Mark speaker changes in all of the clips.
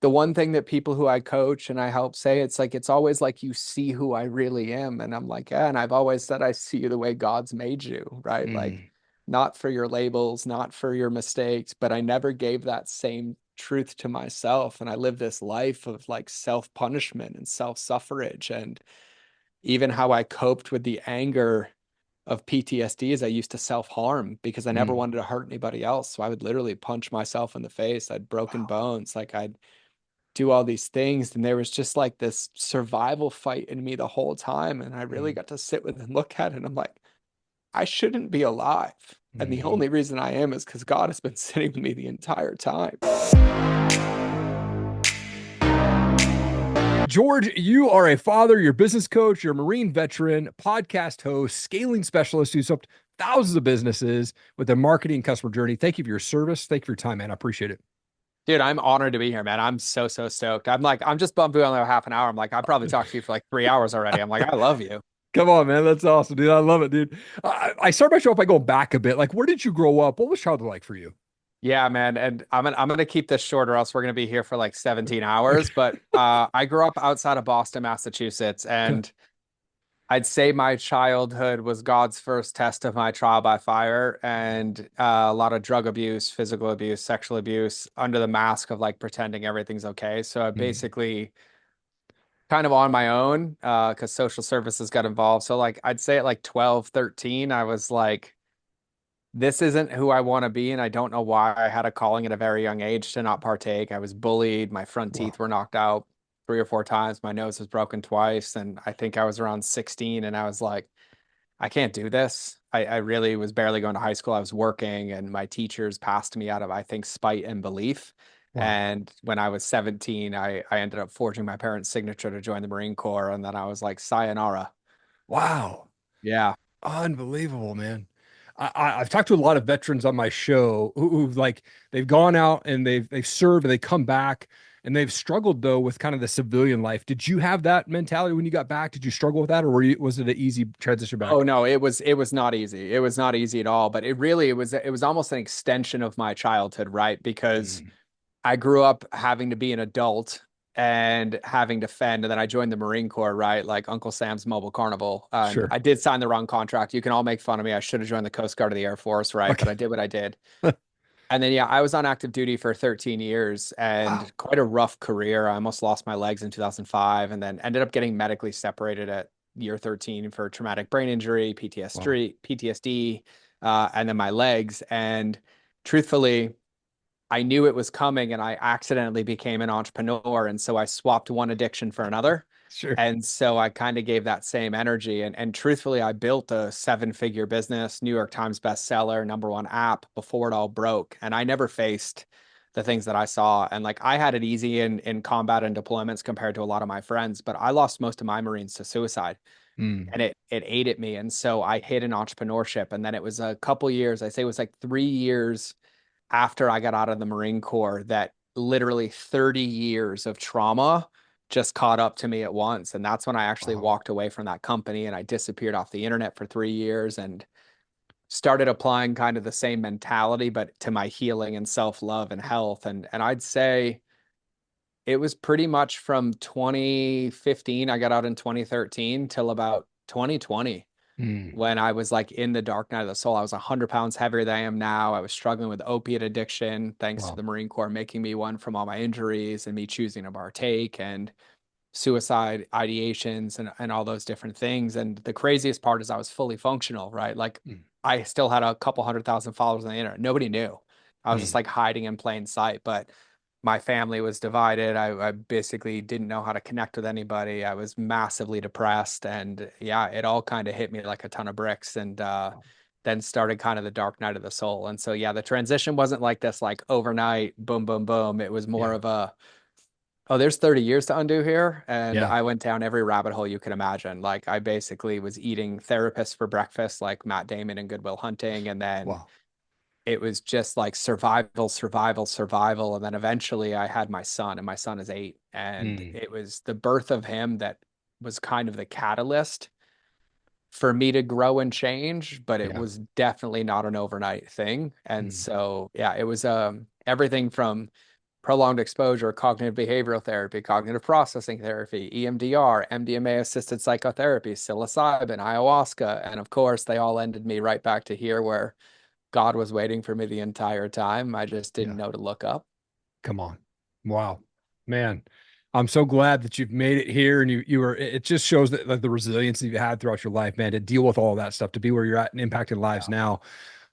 Speaker 1: the one thing that people who I coach and I help say, it's like, it's always like you see who I really am. And I'm like, yeah. And I've always said, I see you the way God's made you, right? Like,
Speaker 2: Mm,
Speaker 1: not for your labels, not for your mistakes, but I never gave that same truth to myself. And I lived this life of like self-punishment and self-suffrage. And even how I coped with the anger of PTSD is I used to self-harm because I never
Speaker 2: mm.
Speaker 1: wanted to hurt anybody else. So I would literally punch myself in the face. I'd broken
Speaker 2: Wow.
Speaker 1: bones. Like I'd do all these things. And there was just like this survival fight in me the whole time. And I really
Speaker 2: Mm,
Speaker 1: got to sit with and look at it. And I'm like, I shouldn't be alive. And the
Speaker 2: mhm.
Speaker 1: only reason I am is because God has been sitting with me the entire time.
Speaker 2: George, you are a father, you're a business coach, you're a Marine veteran, podcast host, scaling specialist who's helped thousands of businesses with their marketing and customer journey. Thank you for your service. Thank you for your time, man. I appreciate it.
Speaker 1: Dude, I'm honored to be here, man. I'm so stoked. I'm just bummed we only have half an hour. I'm like, I probably talked to you for like 3 hours already. I'm like, I love you.
Speaker 2: Come on, man. That's awesome, dude. I love it, dude. I start my show off by going back a bit. Like, where did you grow up? What was childhood like for you?
Speaker 1: Yeah, man. And I'm gonna keep this short or else we're gonna be here for like 17
Speaker 2: Okay.
Speaker 1: hours. But I grew up outside of Boston, Massachusetts, and I'd say my childhood was God's first test of my trial by fire, and a lot of drug abuse, physical abuse, sexual abuse under the mask of like pretending everything's okay. So I
Speaker 2: Mm,
Speaker 1: basically kind of on my own because social services got involved. So like I'd say at like 12, 13, I was like, this isn't who I want to be, and I don't know why I had a calling at a very young age to not partake. I was bullied, my front
Speaker 2: wow.
Speaker 1: teeth were knocked out 3 or 4 times, my nose was broken twice, and I think I was around 16, and I was like, I can't do this. I really was barely going to high school. I was working, and my teachers passed me out of, I think, spite and belief.
Speaker 2: Wow.
Speaker 1: And when I was 17, I ended up forging my parents' signature to join the Marine Corps. And then I was like, sayonara.
Speaker 2: Wow.
Speaker 1: Yeah.
Speaker 2: Unbelievable, man. I've talked to a lot of veterans on my show who've like they've gone out and they've served and they come back and they've struggled though with kind of the civilian life. Did you have that mentality when you got back? Did you struggle with that, or was it an easy transition
Speaker 1: Oh
Speaker 2: back?
Speaker 1: no, it was not easy. It was not easy at all, but it was almost an extension of my childhood, right? Because
Speaker 2: Mm,
Speaker 1: I grew up having to be an adult and having to fend, and then I joined the Marine Corps, right? Like Uncle Sam's Mobile Carnival. And
Speaker 2: sure.
Speaker 1: I did sign the wrong contract. You can all make fun of me. I should have joined the Coast Guard or the Air Force, right? But
Speaker 2: Okay.
Speaker 1: I did what I did. And then yeah, I was on active duty for 13 years
Speaker 2: Wow.
Speaker 1: and quite a rough career. I almost lost my legs in 2005 and then ended up getting medically separated at year 13 for traumatic brain injury,
Speaker 2: Wow.
Speaker 1: PTSD, and then my legs. And truthfully, I knew it was coming and I accidentally became an entrepreneur. And so I swapped one addiction for another.
Speaker 2: Sure.
Speaker 1: And so I kind of gave that same energy. And truthfully, I built a 7-figure business, New York Times bestseller, #1 app before it all broke. And I never faced the things that I saw. And like I had it easy in combat and deployments compared to a lot of my friends, but I lost most of my Marines to suicide
Speaker 2: Mm,
Speaker 1: and it ate at me. And so I hid in entrepreneurship. And then it was a couple years, I say it was like 3 years after I got out of the Marine Corps that literally 30 years of trauma just caught up to me at once. And that's when I actually
Speaker 2: wow.
Speaker 1: walked away from that company and I disappeared off the internet for 3 years and started applying kind of the same mentality, but to my healing and self-love and health. And I'd say it was pretty much from 2015, I got out in 2013 till about 2020
Speaker 2: Mm,
Speaker 1: when I was like in the dark night of the soul. I was 100 pounds heavier than I am now. I was struggling with opiate addiction, thanks to
Speaker 2: wow.
Speaker 1: the Marine Corps making me one from all my injuries and me choosing to partake and suicide ideations and all those different things. And the craziest part is I was fully functional, right? Like
Speaker 2: Mm,
Speaker 1: I still had a couple 100,000 followers on the internet. Nobody knew. I was just
Speaker 2: mm,
Speaker 1: like hiding in plain sight. But my family was divided. I basically didn't know how to connect with anybody. I was massively depressed. And yeah, it all kind of hit me like a ton of bricks. And
Speaker 2: wow.
Speaker 1: then started kind of the dark night of the soul. And so, yeah, the transition wasn't like this, like overnight, boom, boom, boom. It was more
Speaker 2: Yeah.
Speaker 1: of a, oh, there's 30 years to undo here. And
Speaker 2: Yeah.
Speaker 1: I went down every rabbit hole you could imagine. Like I basically was eating therapists for breakfast, like Matt Damon and Good Will Hunting. And then
Speaker 2: Wow.
Speaker 1: it was just like survival, survival, survival. And then eventually I had my son, and my son is 8. And
Speaker 2: Mm,
Speaker 1: it was the birth of him that was kind of the catalyst for me to grow and change, but it
Speaker 2: yeah.
Speaker 1: was definitely not an overnight thing. And
Speaker 2: Mm,
Speaker 1: so, yeah, it was everything from prolonged exposure, cognitive behavioral therapy, cognitive processing therapy, EMDR, MDMA assisted psychotherapy, psilocybin, ayahuasca. And of course, they all ended me right back to here where God was waiting for me the entire time. I just didn't
Speaker 2: Yeah.
Speaker 1: know to look up.
Speaker 2: Come on. Wow. Man, I'm so glad that you've made it here and you were it just shows that like the resilience that you had throughout your life, man, to deal with all that stuff, to be where you're at and impacting lives
Speaker 1: Yeah.
Speaker 2: now.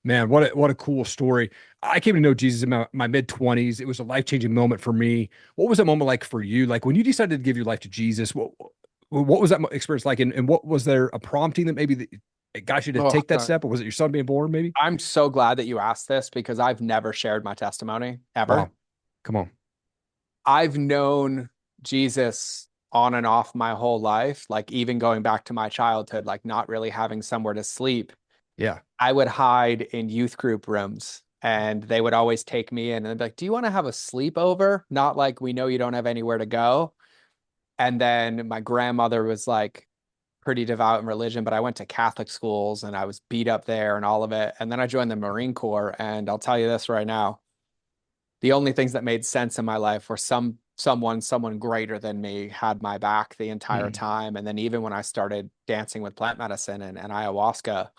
Speaker 2: Man, what a cool story. I came to know Jesus in my mid 20s. It was a life-changing moment for me. What was that moment like for you? Like when you decided to give your life to Jesus, what was that experience like? And what was there a prompting that maybe it got you to
Speaker 1: Oh,
Speaker 2: take that step? Or was it your son being born, maybe?
Speaker 1: I'm so glad that you asked this because I've never shared my testimony ever.
Speaker 2: Wow. Come on.
Speaker 1: I've known Jesus on and off my whole life, like even going back to my childhood, like not really having somewhere to sleep.
Speaker 2: Yeah.
Speaker 1: I would hide in youth group rooms and they would always take me in and they'd be like, "Do you want to have a sleepover? Not like we know you don't have anywhere to go." And then my grandmother was like pretty devout in religion, but I went to Catholic schools and I was beat up there and all of it. And then I joined the Marine Corps. And I'll tell you this right now, the only things that made sense in my life were someone greater than me had my back the entire
Speaker 2: Mm,
Speaker 1: time. And then even when I started dancing with plant medicine and ayahuasca,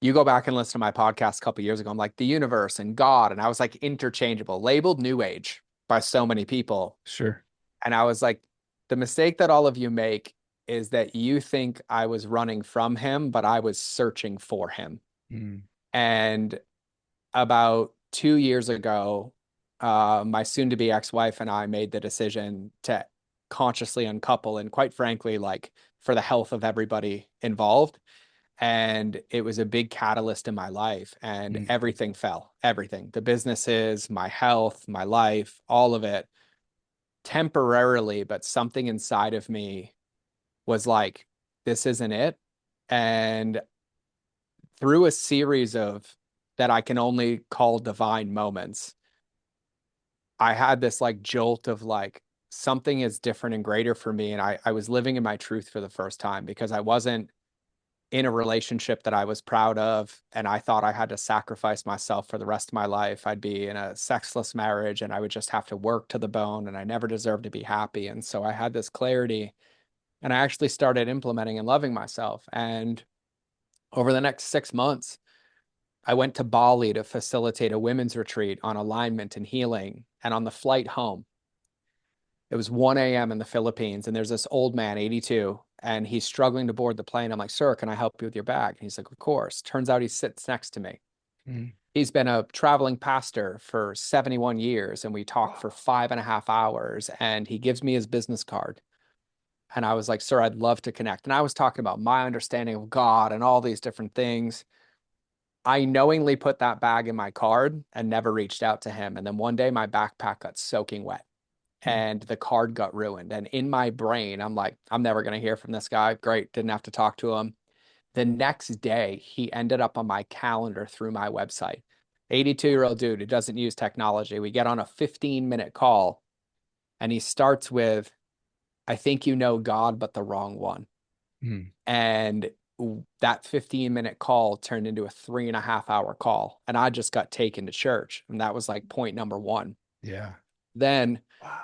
Speaker 1: you go back and listen to my podcast a couple years ago. I'm like the universe and God, and I was like interchangeable, labeled New Age by so many people.
Speaker 2: sure.
Speaker 1: And I was like, the mistake that all of you make is that you think I was running from him, but I was searching for him.
Speaker 2: Mm,
Speaker 1: And about 2 years ago, my soon to be ex-wife and I made the decision to consciously uncouple and quite frankly, like for the health of everybody involved. And it was a big catalyst in my life and
Speaker 2: mm,
Speaker 1: everything fell, everything, the businesses, my health, my life, all of it temporarily, but something inside of me was like, this isn't it. And through a series of that I can only call divine moments, I had this like jolt of like something is different and greater for me. And I was living in my truth for the first time because I wasn't in a relationship that I was proud of. And I thought I had to sacrifice myself for the rest of my life. I'd be in a sexless marriage and I would just have to work to the bone and I never deserved to be happy. And so I had this clarity and I actually started implementing and loving myself. And over the next 6 months, I went to Bali to facilitate a women's retreat on alignment and healing. And on the flight home, it was 1 a.m. in the Philippines, and there's this old man, 82, and he's struggling to board the plane. I'm like, "Sir, can I help you with your bag?" And he's like, "Of course." Turns out he sits next to me.
Speaker 2: mm.
Speaker 1: He's been a traveling pastor for 71 years, and we talked for 5.5 hours, and he gives me his business card. And I was like, "Sir, I'd love to connect." And I was talking about my understanding of God and all these different things. I knowingly put that bag in my card and never reached out to him. And then one day my backpack got soaking wet
Speaker 2: Mm,
Speaker 1: and the card got ruined. And in my brain, I'm like, I'm never going to hear from this guy. Great. Didn't have to talk to him. The next day, he ended up on my calendar through my website. 82-year-old dude who doesn't use technology. We get on a 15-minute call and he starts with, "I think you know God, but the wrong one."
Speaker 2: mm.
Speaker 1: And that 15-minute call turned into a 3.5 hour call. And I just got taken to church. And that was like point number one.
Speaker 2: Yeah.
Speaker 1: Then
Speaker 2: Wow.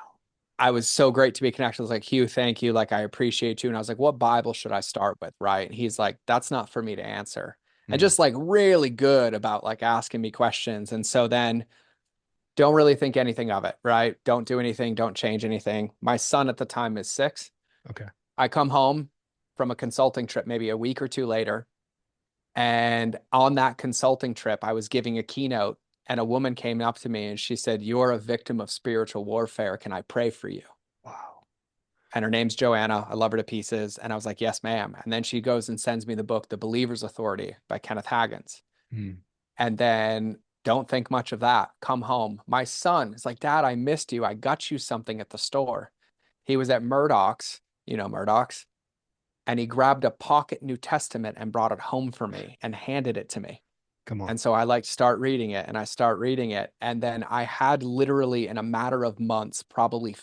Speaker 1: I was so great to be connected. I was like, "Hugh, thank you. Like, I appreciate you." And I was like, "What Bible should I start with?" Right. And he's like, "That's not for me to answer." And
Speaker 2: Mm,
Speaker 1: just like really good about like asking me questions. And so then don't really think anything of it. Right. Don't do anything. Don't change anything. My son at the time is 6.
Speaker 2: okay.
Speaker 1: I come home from a consulting trip maybe a week or two later. And on that consulting trip, I was giving a keynote and a woman came up to me and she said, "You're a victim of spiritual warfare. Can I pray for you?"
Speaker 2: Wow.
Speaker 1: And her name's Joanna. I love her to pieces. And I was like, "Yes, ma'am." And then she goes and sends me the book, The Believer's Authority by Kenneth Hagins.
Speaker 2: Mm,
Speaker 1: And then don't think much of that. Come home. My son is like, "Dad, I missed you. I got you something at the store." He was at Murdoch's, Murdoch's, and he grabbed a pocket New Testament and brought it home for me and handed it to me.
Speaker 2: come on.
Speaker 1: And so I like start reading it and I start reading it. And then I had literally in a matter of months, probably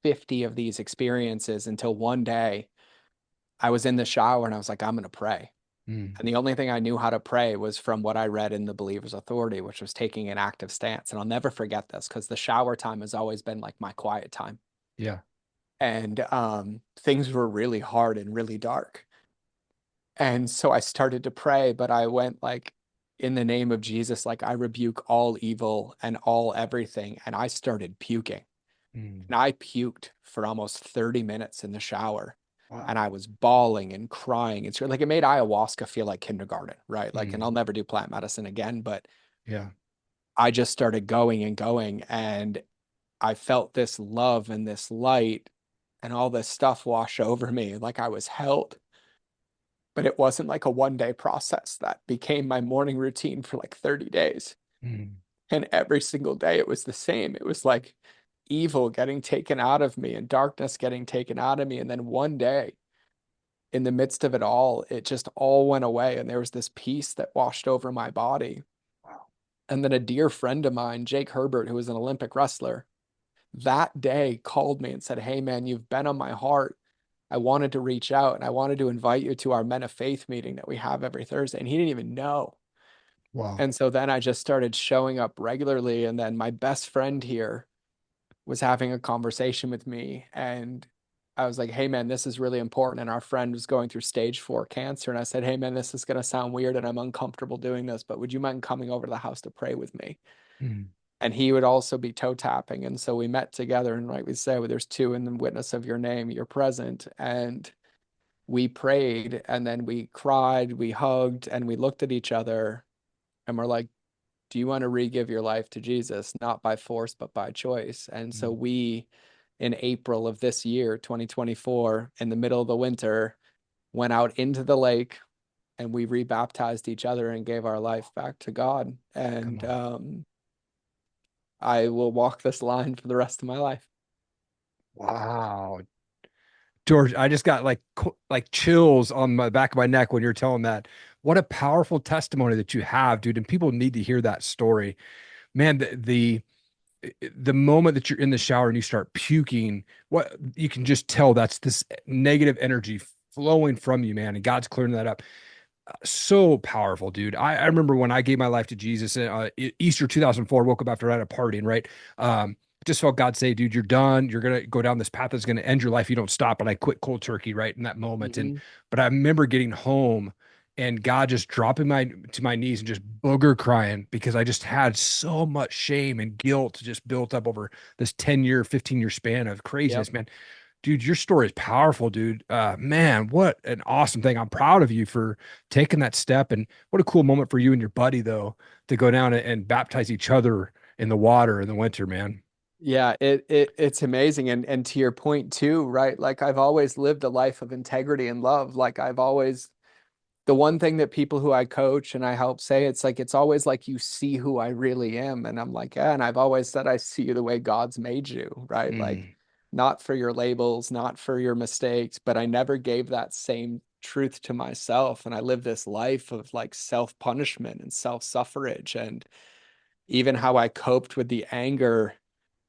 Speaker 1: 50 of these experiences until one day I was in the shower and I was like, I'm going to pray.
Speaker 2: Mm.
Speaker 1: And the only thing I knew how to pray was from what I read in the Believer's Authority, which was taking an active stance. And I'll never forget this because the shower time has always been like my quiet time.
Speaker 2: Yeah.
Speaker 1: And things were really hard and really dark. And so I started to pray, but I went like, in the name of Jesus, like I rebuke all evil and all everything. And I started puking.
Speaker 2: Mm.
Speaker 1: And I puked for almost 30 minutes in the shower. And
Speaker 2: Wow.
Speaker 1: I was bawling and crying. It's like it made ayahuasca feel like kindergarten, right? Like, and
Speaker 2: Mm.
Speaker 1: I'll never do plant medicine again, but
Speaker 2: Yeah.
Speaker 1: I just started going and going. And I felt this love and this light and all this stuff wash over me. Like I was held, but it wasn't like a 1 day process that became my morning routine for like 30 days.
Speaker 2: Mm.
Speaker 1: And every single day it was the same. It was like evil getting taken out of me and darkness getting taken out of me. And then one day, in the midst of it all, it just all went away. And there was this peace that washed over my body.
Speaker 2: Wow.
Speaker 1: And then a dear friend of mine, Jake Herbert, who was an Olympic wrestler, that day called me and said, "Hey, man, you've been on my heart. I wanted to reach out and I wanted to invite you to our Men of Faith meeting that we have every Thursday." And he didn't even know.
Speaker 2: Wow.
Speaker 1: And so then I just started showing up regularly. And then my best friend here was having a conversation with me. And I was like, "Hey, man, this is really important." And our friend was going through stage 4 cancer. And I said, "Hey, man, this is going to sound weird and I'm uncomfortable doing this, but would you mind coming over to the house to pray with me?"
Speaker 2: Mm.
Speaker 1: And he would also be toe tapping. And so we met together. And like we say, well, there's two in the witness of your name, you're present. And we prayed and then we cried, we hugged, and we looked at each other and we're like, "Do you want to re-give your life to Jesus, not by force, but by choice?" And so
Speaker 2: Mm.
Speaker 1: we, in April of this year, 2024, in the middle of the winter, went out into the lake and we rebaptized each other and gave our life back to God.
Speaker 2: Come
Speaker 1: And
Speaker 2: on.
Speaker 1: I will walk this line for the rest of my life.
Speaker 2: Wow. George, I just got like like chills on my back of my neck when you're telling that. What a powerful testimony that you have, dude. And people need to hear that story. Man, the moment that you're in the shower and you start puking, what you can just tell that's this negative energy flowing from you, man. And God's clearing that up. So powerful, dude. I remember when I gave my life to Jesus, Easter 2004, woke up after I had a partying, right? Just felt God say, dude, you're done. You're going to go down this path that's going to end your life. You don't stop. And I quit cold turkey, right? In that moment.
Speaker 1: Mm-hmm.
Speaker 2: But I remember getting home and God just dropping to my knees and just booger crying because I just had so much shame and guilt just built up over this 10-year, 15-year span of
Speaker 1: Yep.
Speaker 2: craziness, man. Dude, your story is powerful, dude. Man, what an awesome thing. I'm proud of you for taking that step. And what a cool moment for you and your buddy, though, to go down and baptize each other in the water in the winter, man.
Speaker 1: Yeah, it's amazing. And to your point too, right? Like I've always lived a life of integrity and love. Like I've always the one thing that people who I coach and I help say, it's like it's always like you see who I really am. And I'm like, yeah, and I've always said I see you the way God's made you, right? Like
Speaker 2: Mm.
Speaker 1: not for your labels, not for your mistakes, but I never gave that same truth to myself. And I lived this life of like self-punishment and self-suffrage. And even how I coped with the anger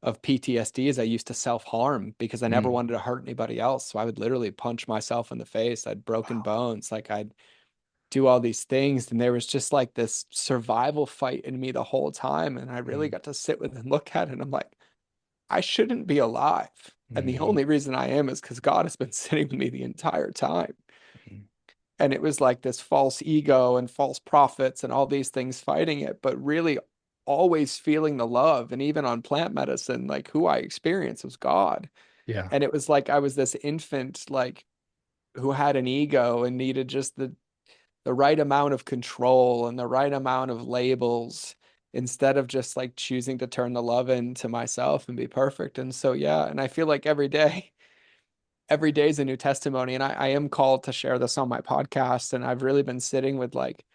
Speaker 1: of PTSD is I used to self-harm because I never
Speaker 2: Mm.
Speaker 1: wanted to hurt anybody else. So I would literally punch myself in the face. I'd broken
Speaker 2: Wow.
Speaker 1: bones. Like I'd do all these things. And there was just like this survival fight in me the whole time. And I really
Speaker 2: Mm.
Speaker 1: got to sit with and look at it. And I'm like, I shouldn't be alive. And the
Speaker 2: Mm.
Speaker 1: only reason I am is because God has been sitting with me the entire time.
Speaker 2: Mm.
Speaker 1: And it was like this false ego and false prophets and all these things fighting it, but really always feeling the love. And even on plant medicine, like who I experienced was God.
Speaker 2: Yeah.
Speaker 1: And it was like I was this infant, like who had an ego and needed just the right amount of control and the right amount of labels instead of just like choosing to turn the love into myself and be perfect. And so, yeah, and I feel like every day is a new testimony. And I am called to share this on my podcast. And I've really been sitting with like,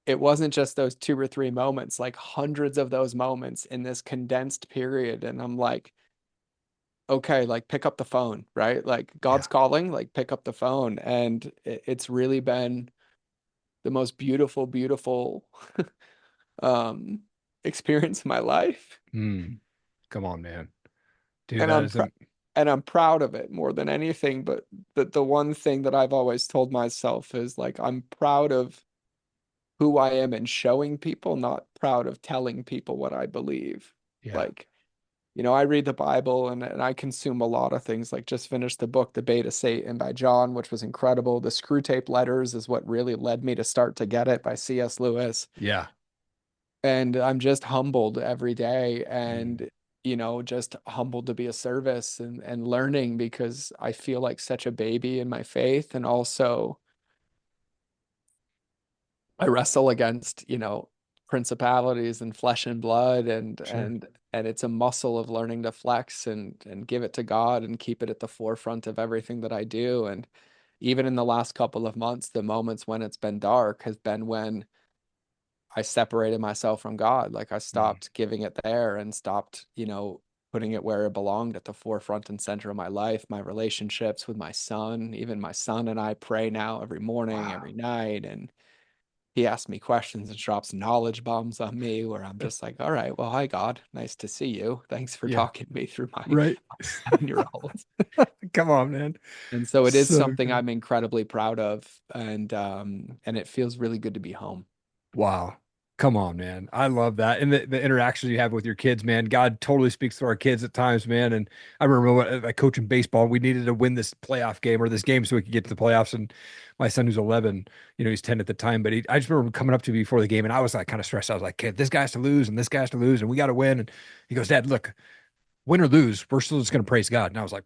Speaker 1: it wasn't just those 2 or 3 moments, like hundreds of those moments in this condensed period. And I'm like, okay, like pick up the phone, right? Like
Speaker 2: Yeah.
Speaker 1: God's calling, like pick up the phone. And it's really been the most beautiful, beautiful um experience in my life.
Speaker 2: Mm. Come on, man. Dude,
Speaker 1: And
Speaker 2: that is a
Speaker 1: and I'm proud of it more than anything. But the one thing that I've always told myself is like, I'm proud of who I am and showing people, not proud of telling people what I believe.
Speaker 2: Yeah.
Speaker 1: Like, I read the Bible and I consume a lot of things. Like, just finished the book, The Bait of Satan by John, which was incredible. The Screw Tape Letters is what really led me to start to get it by C.S. Lewis.
Speaker 2: Yeah.
Speaker 1: And I'm just humbled every day
Speaker 2: Mm,
Speaker 1: and, just humbled to be a service and learning because I feel like such a baby in my faith. And also, I wrestle against, principalities and flesh and blood
Speaker 2: sure.
Speaker 1: and it's a muscle of learning to flex and give it to God and keep it at the forefront of everything that I do. And even in the last couple of months, the moments when it's been dark has been when I separated myself from God. Like I
Speaker 2: Mm.
Speaker 1: stopped giving it there and stopped, putting it where it belonged at the forefront and center of my life, my relationships with my son. Even my son and I pray now every morning,
Speaker 2: Wow.
Speaker 1: every night. And he asks me questions and drops knowledge bombs on me where I'm just like, all right, well, hi, God. Nice to see you. Thanks for
Speaker 2: Yeah.
Speaker 1: talking me through my,
Speaker 2: Right.
Speaker 1: my 7-year old.
Speaker 2: Come on, man.
Speaker 1: And so it is
Speaker 2: So
Speaker 1: something
Speaker 2: good.
Speaker 1: I'm incredibly proud of. And it feels really good to be home.
Speaker 2: Wow. Come on, man. I love that. And the interactions you have with your kids, man. God totally speaks to our kids at times, man. And I remember when I coaching baseball, we needed to win this playoff game or this game so we could get to the playoffs. And my son, who's 11, he's 10 at the time, but I just remember coming up to me before the game and I was like kind of stressed. I was like, kid, this guy has to lose and this guy has to lose and we got to win. And he goes, Dad, look, win or lose, we're still just going to praise God. And I was like,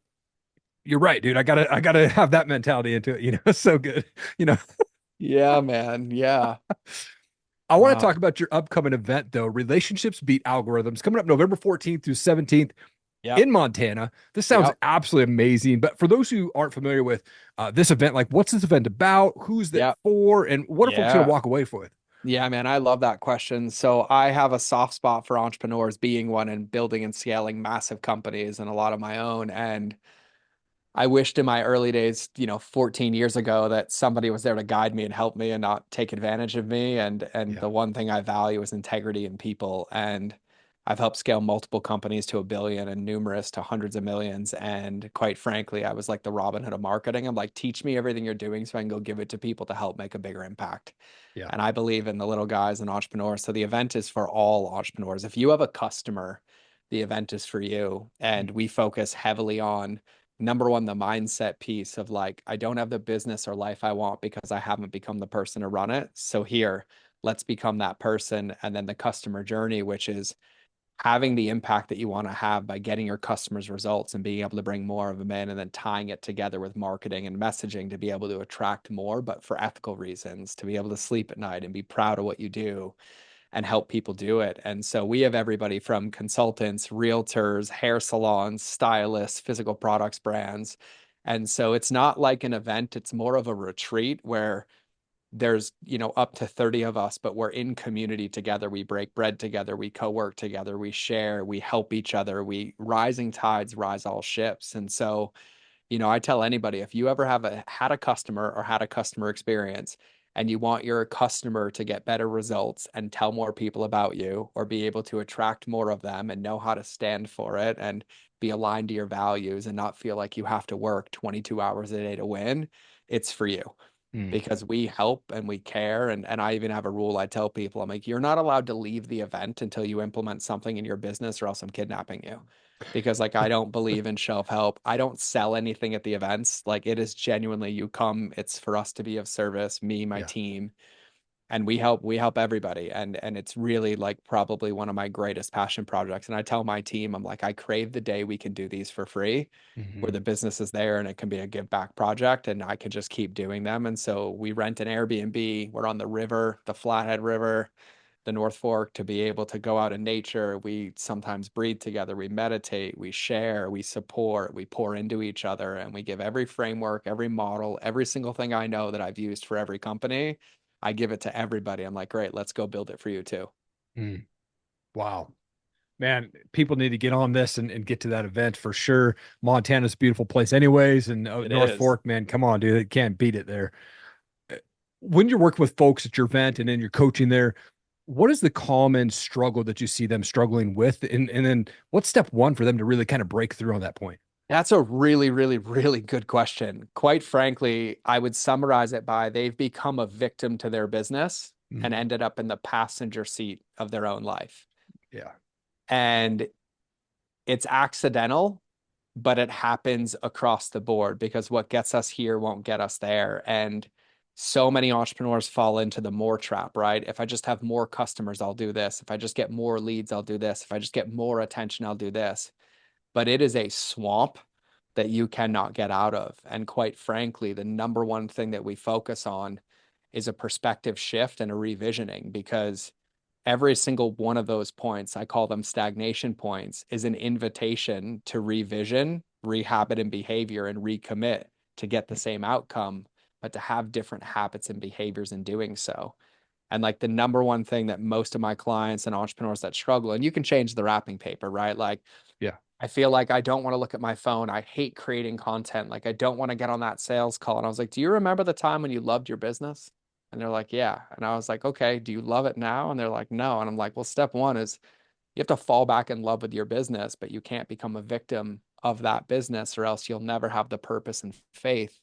Speaker 2: you're right, dude. I gotta have that mentality into it. So good. You know,
Speaker 1: Yeah, man. Yeah.
Speaker 2: I want to
Speaker 1: Wow.
Speaker 2: talk about your upcoming event, though. Relationships Beat Algorithms, coming up November 14th through 17th
Speaker 1: Yep.
Speaker 2: in Montana. This sounds
Speaker 1: Yep.
Speaker 2: absolutely amazing. But for those who aren't familiar with this event, like what's this event about? Who's that
Speaker 1: Yep.
Speaker 2: for? And what are folks going to
Speaker 1: Yeah.
Speaker 2: walk away with?
Speaker 1: Yeah, man, I love that question. So I have a soft spot for entrepreneurs being one and building and scaling massive companies and a lot of my own. And I wished in my early days, 14 years ago, that somebody was there to guide me and help me and not take advantage of me. And
Speaker 2: Yeah.
Speaker 1: the one thing I value is integrity in people. And I've helped scale multiple companies to 1 billion and numerous to hundreds of millions. And quite frankly, I was like the Robin Hood of marketing. I'm like, teach me everything you're doing so I can go give it to people to help make a bigger impact.
Speaker 2: Yeah.
Speaker 1: And I believe in the little guys and entrepreneurs. So the event is for all entrepreneurs. If you have a customer, the event is for you. And we focus heavily on number one, the mindset piece of like, I don't have the business or life I want because I haven't become the person to run it. So here, let's become that person. And then the customer journey, which is having the impact that you want to have by getting your customers results and being able to bring more of them in and then tying it together with marketing and messaging to be able to attract more, but for ethical reasons, to be able to sleep at night and be proud of what you do and help people do it. And so we have everybody from consultants, realtors, hair salons, stylists, physical products brands. And so it's not like an event, it's more of a retreat where there's, up to 30 of us, but we're in community together. We break bread together, we co-work together, we share, we help each other. We rising tides rise all ships. And so I tell anybody if you ever had a customer or had a customer experience and you want your customer to get better results and tell more people about you or be able to attract more of them and know how to stand for it and be aligned to your values and not feel like you have to work 22 hours a day to win, it's for you
Speaker 2: Mm.
Speaker 1: because we help and we care. And I even have a rule I tell people, I'm like, you're not allowed to leave the event until you implement something in your business or else I'm kidnapping you. Because like I don't believe in shelf help. I don't sell anything at the events. Like it is genuinely you come, it's for us to be of service, me, my
Speaker 2: Yeah.
Speaker 1: team, and we help everybody. And it's really like probably one of my greatest passion projects. And I tell my team, I'm like, I crave the day we can do these for free where
Speaker 2: Hmm.
Speaker 1: the business is there and it can be a give back project and I can just keep doing them. And so we rent an Airbnb. We're on the river, the Flathead River, the North Fork, to be able to go out in nature. We sometimes breathe together, we meditate, we share, we support, we pour into each other, and we give every framework, every model, every single thing I know that I've used for every company. I give it to everybody. I'm like, great, let's go build it for you too.
Speaker 2: Mm. Wow. Man, people need to get on this and get to that event for sure. Montana's a beautiful place, anyways. And
Speaker 1: It
Speaker 2: North
Speaker 1: is.
Speaker 2: Fork, man, come on, dude. It can't beat it there. When you're working with folks at your event and then you're coaching there, what is the common struggle that you see them struggling with? And then what's step one for them to really kind of break through on that point?
Speaker 1: That's a really, really, really good question. Quite frankly, I would summarize it by they've become a victim to their business and
Speaker 2: Mm,
Speaker 1: ended up in the passenger seat of their own life.
Speaker 2: yeah.
Speaker 1: And it's accidental, but it happens across the board because what gets us here won't get us there. And so many entrepreneurs fall into the more trap, right? If I just have more customers, I'll do this. If I just get more leads, I'll do this. If I just get more attention, I'll do this. But it is a swamp that you cannot get out of. And quite frankly, the number one thing that we focus on is a perspective shift and a revisioning because every single one of those points, I call them stagnation points, is an invitation to revision, rehabit and behavior and recommit to get the same outcome, but to have different habits and behaviors in doing so. And like the number one thing that most of my clients and entrepreneurs that struggle, and you can change the wrapping paper, right? Like
Speaker 2: Yeah.
Speaker 1: I feel like I don't want to look at my phone. I hate creating content. Like I don't want to get on that sales call. And I was like, do you remember the time when you loved your business? And they're like, yeah. And I was like, okay, do you love it now? And they're like, no. And I'm like, well, step one is you have to fall back in love with your business, but you can't become a victim of that business or else you'll never have the purpose and faith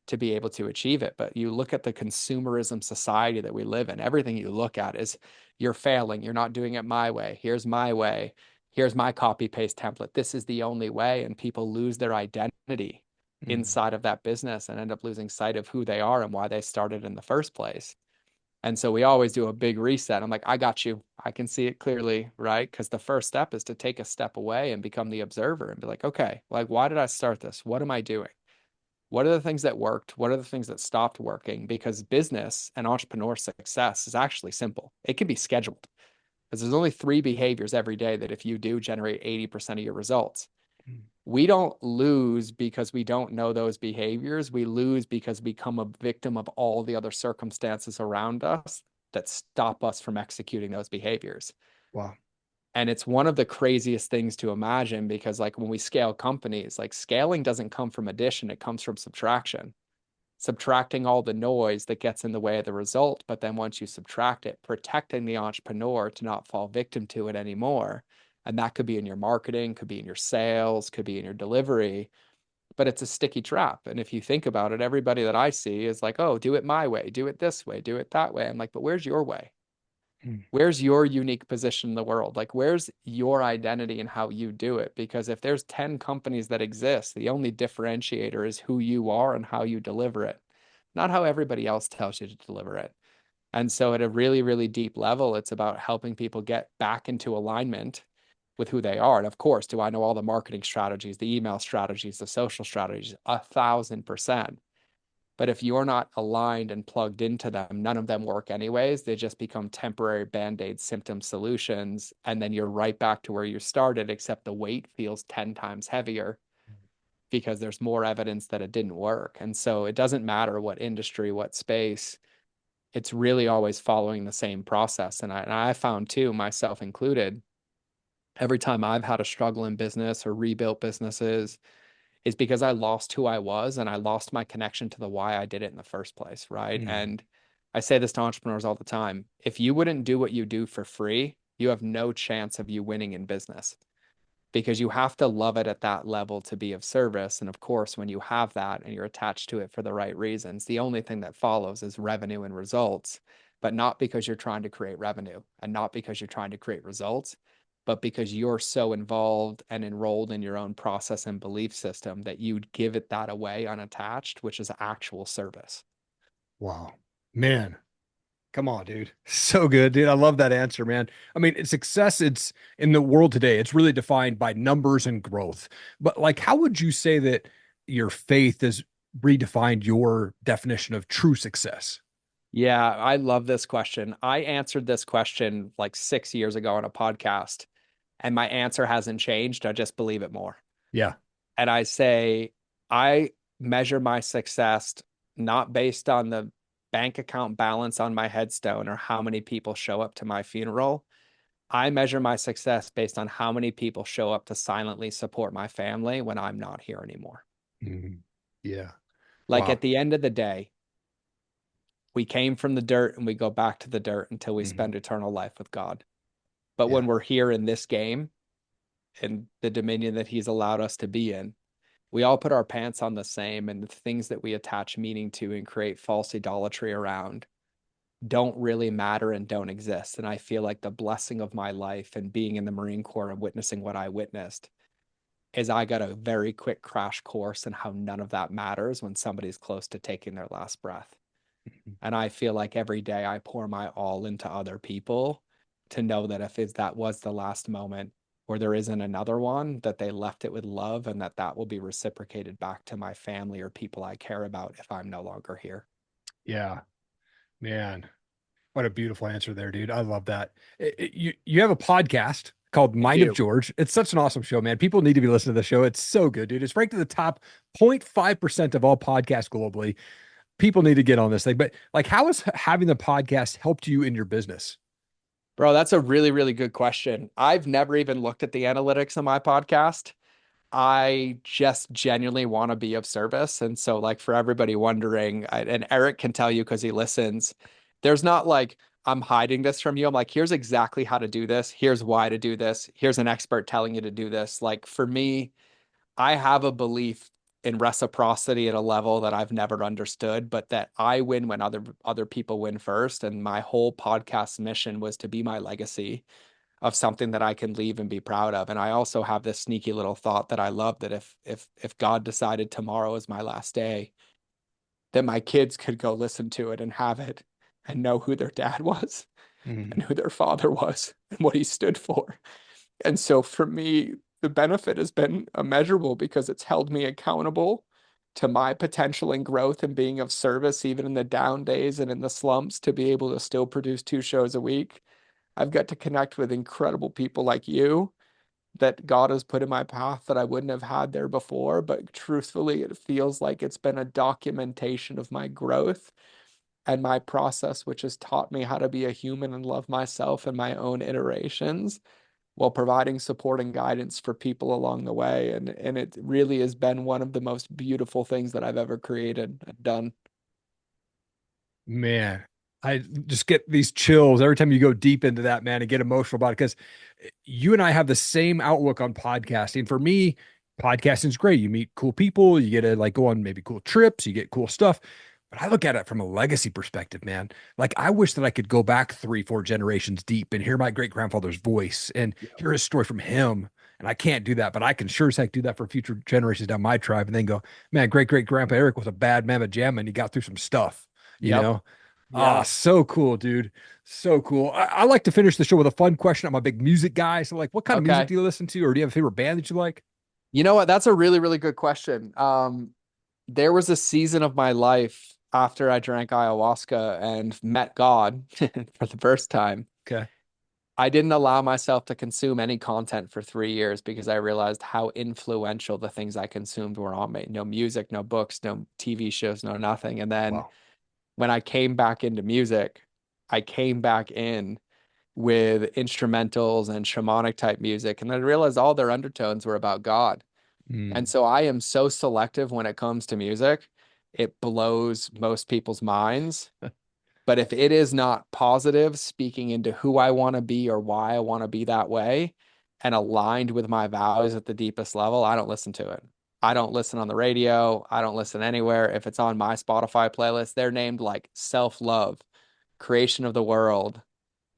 Speaker 1: to be able to achieve it. But you look at the consumerism society that we live in, everything you look at is you're failing. You're not doing it my way. Here's my way. Here's my copy paste template. This is the only way. And people lose their identity
Speaker 2: Mm,
Speaker 1: inside of that business and end up losing sight of who they are and why they started in the first place. And so we always do a big reset. I'm like, I got you. I can see it clearly, right? Because the first step is to take a step away and become the observer and be like, okay, like, why did I start this? What am I doing? What are the things that worked? What are the things that stopped working? Because business and entrepreneur success is actually simple. It can be scheduled because there's only three behaviors every day that if you do generate 80% of your results.
Speaker 2: mm,
Speaker 1: We don't lose because we don't know those behaviors. We lose because we become a victim of all the other circumstances around us that stop us from executing those behaviors.
Speaker 2: wow.
Speaker 1: And it's one of the craziest things to imagine because, like, when we scale companies, like, scaling doesn't come from addition, it comes from subtraction, subtracting all the noise that gets in the way of the result. But then once you subtract it, protecting the entrepreneur to not fall victim to it anymore. And that could be in your marketing, could be in your sales, could be in your delivery, but it's a sticky trap. And if you think about it, everybody that I see is like, oh, do it my way, do it this way, do it that way. I'm like, but where's your way?
Speaker 2: Mm,
Speaker 1: Where's your unique position in the world? Like, where's your identity and how you do it? Because if there's 10 companies that exist, the only differentiator is who you are and how you deliver it, not how everybody else tells you to deliver it. And so, at a really, really deep level, it's about helping people get back into alignment with who they are. And of course, do I know all the marketing strategies, the email strategies, the social strategies? 1,000%. But if you're not aligned and plugged into them, none of them work anyways. They just become temporary band-aid symptom solutions. And then you're right back to where you started, except the weight feels 10 times heavier because there's more evidence that it didn't work. And so it doesn't matter what industry, what space, it's really always following the same process. And I found too, myself included, every time I've had a struggle in business or rebuilt businesses, is because I lost who I was and I lost my connection to the why I did it in the first place, right?
Speaker 2: mm,
Speaker 1: And I say this to entrepreneurs all the time. If you wouldn't do what you do for free, you have no chance of you winning in business because you have to love it at that level to be of service. And of course, when you have that and you're attached to it for the right reasons, the only thing that follows is revenue and results, but not because you're trying to create revenue and not because you're trying to create results, but because you're so involved and enrolled in your own process and belief system that you'd give it that away unattached, which is actual service.
Speaker 2: wow. Man, come on, dude. So good, dude. I love that answer, man. I mean, success, it's in the world today, it's really defined by numbers and growth. But like, how would you say that your faith has redefined your definition of true success?
Speaker 1: Yeah, I love this question. I answered this question like 6 years ago on a podcast, and my answer hasn't changed. I just believe it more.
Speaker 2: Yeah.
Speaker 1: And I say, I measure my success not based on the bank account balance on my headstone or how many people show up to my funeral. I measure my success based on how many people show up to silently support my family when I'm not here anymore.
Speaker 2: Mhm. Yeah.
Speaker 1: Like
Speaker 2: Wow.
Speaker 1: at the end of the day, we came from the dirt and we go back to the dirt until we
Speaker 2: Mhm.
Speaker 1: spend eternal life with God. But
Speaker 2: Yeah.
Speaker 1: when we're here in this game and the dominion that He's allowed us to be in, We all put our pants on the same, and the things that we attach meaning to and create false idolatry around don't really matter and don't exist. And I feel like the blessing of my life and being in the Marine Corps and witnessing what I witnessed is I got a very quick crash course in how none of that matters when somebody's close to taking their last breath. And I feel like every day I pour my all into other people to know that if that was the last moment or there isn't another one, that they left it with love and that will be reciprocated back to my family or people I care about if I'm no longer here.
Speaker 2: Yeah, man. What a beautiful answer there, dude. I love that. You have a podcast called
Speaker 1: I
Speaker 2: Mind of
Speaker 1: do.
Speaker 2: George. It's such an awesome show, man. People need to be listening to the show. It's so good, dude. It's ranked in the top 0.5% of all podcasts globally. People need to get on this thing. But like, how has having the podcast helped you in your business?
Speaker 1: Bro, that's a really, really good question. I've never even looked at the analytics of my podcast. I just genuinely want to be of service. And so, like, for everybody wondering, and Erik can tell you because he listens, there's not like, I'm hiding this from you. I'm like, here's exactly how to do this. Here's why to do this. Here's an expert telling you to do this. Like, for me, I have a belief in reciprocity at a level that I've never understood, but that I win when other people win first. And my whole podcast mission was to be my legacy of something that I can leave and be proud of. And I also have this sneaky little thought that I love that if God decided tomorrow is my last day, that my kids could go listen to it and have it and know who their dad was and
Speaker 2: Mhm.
Speaker 1: who their father was and what he stood for. And so for me, the benefit has been immeasurable because it's held me accountable to my potential and growth and being of service, even in the down days and in the slumps, to be able to still produce 2 shows a week. I've got to connect with incredible people like you that God has put in my path that I wouldn't have had there before. But truthfully, it feels like it's been a documentation of my growth and my process, which has taught me how to be a human and love myself and my own iterations while providing support and guidance for people along the way. And it really has been one of the most beautiful things that I've ever created and done.
Speaker 2: Man, I just get these chills every time you go deep into that, man, and get emotional about it because you and I have the same outlook on podcasting. For me, podcasting is great. You meet cool people, you get to like go on maybe cool trips, you get cool stuff. But I look at it from a legacy perspective, man. Like I wish that I could go back 3, 4 generations deep and hear my great grandfather's voice and
Speaker 1: Yep.
Speaker 2: hear his story from him. And I can't do that, but I can sure as heck do that for future generations down my tribe and then go, man, great grandpa Erik was a bad mamma jamma and he got through some stuff, you
Speaker 1: Yep.
Speaker 2: know? Ah,
Speaker 1: Yeah.
Speaker 2: so cool, dude. So cool. I like to finish the show with a fun question. I'm a big music guy. So, like, what kind of music
Speaker 1: Okay.
Speaker 2: do you listen to, or do you have a favorite band that you like?
Speaker 1: You know what? That's a really, really good question. There was a season of my life after I drank ayahuasca and met God for the first time.
Speaker 2: Okay.
Speaker 1: I didn't allow myself to consume any content for 3 years because I realized how influential the things I consumed were on me. No music, no books, no TV shows, no nothing. And then
Speaker 2: Wow.
Speaker 1: when I came back into music, I came back in with instrumentals and shamanic type music. And I realized all their undertones were about God. And
Speaker 2: Mm.
Speaker 1: so I am so selective when it comes to music. It blows most people's minds. But if it is not positive, speaking into who I want to be or why I want to be that way, and aligned with my values at the deepest level, I don't listen to it. I don't listen on the radio. I don't listen anywhere. If it's on my Spotify playlist, they're named like self love, creation of the world,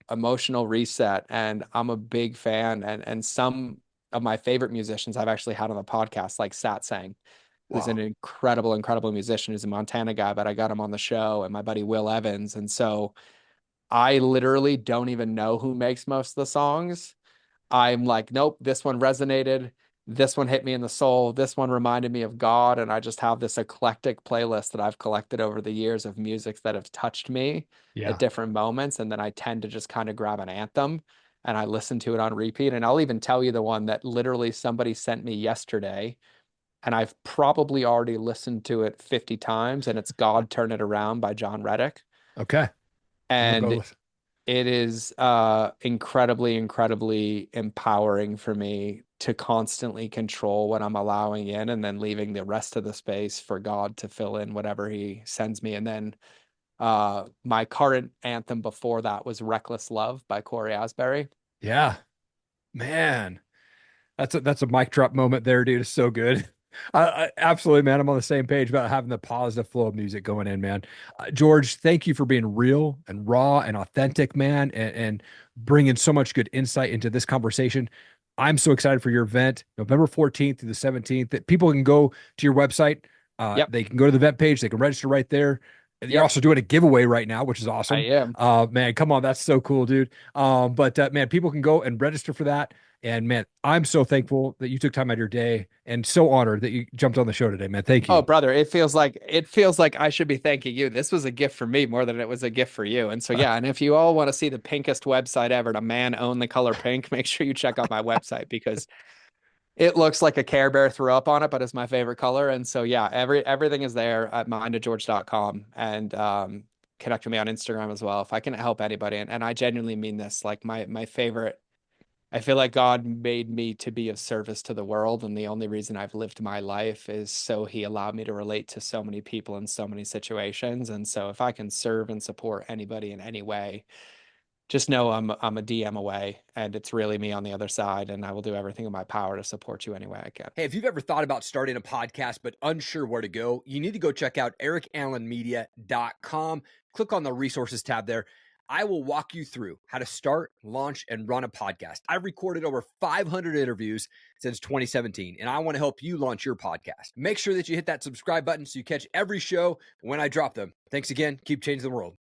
Speaker 1: emotional reset. And I'm a big fan. And some of my favorite musicians I've actually had on the podcast, like Sat Sang, who's an
Speaker 2: Wow.
Speaker 1: incredible, incredible musician, who's a Montana guy, but I got him on the show, and my buddy Will Evans. And so I literally don't even know who makes most of the songs. I'm like, nope, this one resonated. This one hit me in the soul. This one reminded me of God. And I just have this eclectic playlist that I've collected over the years of music that have touched me at
Speaker 2: Yeah.
Speaker 1: different moments. And then I tend to just kind of grab an anthem and I listen to it on repeat. And I'll even tell you the one that literally somebody sent me yesterday. And I've probably already listened to it 50 times. And it's God Turn It Around by John Reddick.
Speaker 2: Okay. I'm gonna go
Speaker 1: And
Speaker 2: listen.
Speaker 1: it is incredibly, incredibly empowering for me to constantly control what I'm allowing in and then leaving the rest of the space for God to fill in whatever he sends me. And then my current anthem before that was Reckless Love by Corey Asbury.
Speaker 2: Yeah, man. That's a mic drop moment there, dude. It's so good. Absolutely, man. I'm on the same page about having the positive flow of music going in, man. George, thank you for being real and raw and authentic, man, and bringing so much good insight into this conversation. I'm so excited for your event, November 14th through the 17th, that people can go to your website.
Speaker 1: Yep.
Speaker 2: They can go to the event page. They can register right there. You're
Speaker 1: Yep.
Speaker 2: also doing a giveaway right now, which is
Speaker 1: I
Speaker 2: awesome.
Speaker 1: am.
Speaker 2: Man, come on. That's so cool, dude. But man, people can go and register for that. And man, I'm so thankful that you took time out of your day and so honored that you jumped on the show today, man. Thank
Speaker 1: Oh,
Speaker 2: you.
Speaker 1: brother, it feels like I should be thanking you. This was a gift for me more than it was a gift for you. And so yeah, and if you all want to see the pinkest website ever, to man own the color pink, make sure you check out my website because it looks like a Care Bear threw up on it, but it's my favorite color. And so yeah, everything is there at mindofgeorge.com, and connect with me on Instagram as well if I can help anybody. And I genuinely mean this. Like my favorite, I feel like God made me to be of service to the world, and the only reason I've lived my life is so He allowed me to relate to so many people in so many situations. And so, if I can serve and support anybody in any way, just know I'm a DM away, and it's really me on the other side, and I will do everything in my power to support you any way I can.
Speaker 2: Hey, if you've ever thought about starting a podcast but unsure where to go, you need to go check out erikallenmedia.com. Click on the resources tab there. I will walk you through how to start, launch, and run a podcast. I've recorded over 500 interviews since 2017, and I want to help you launch your podcast. Make sure that you hit that subscribe button so you catch every show when I drop them. Thanks again. Keep changing the world.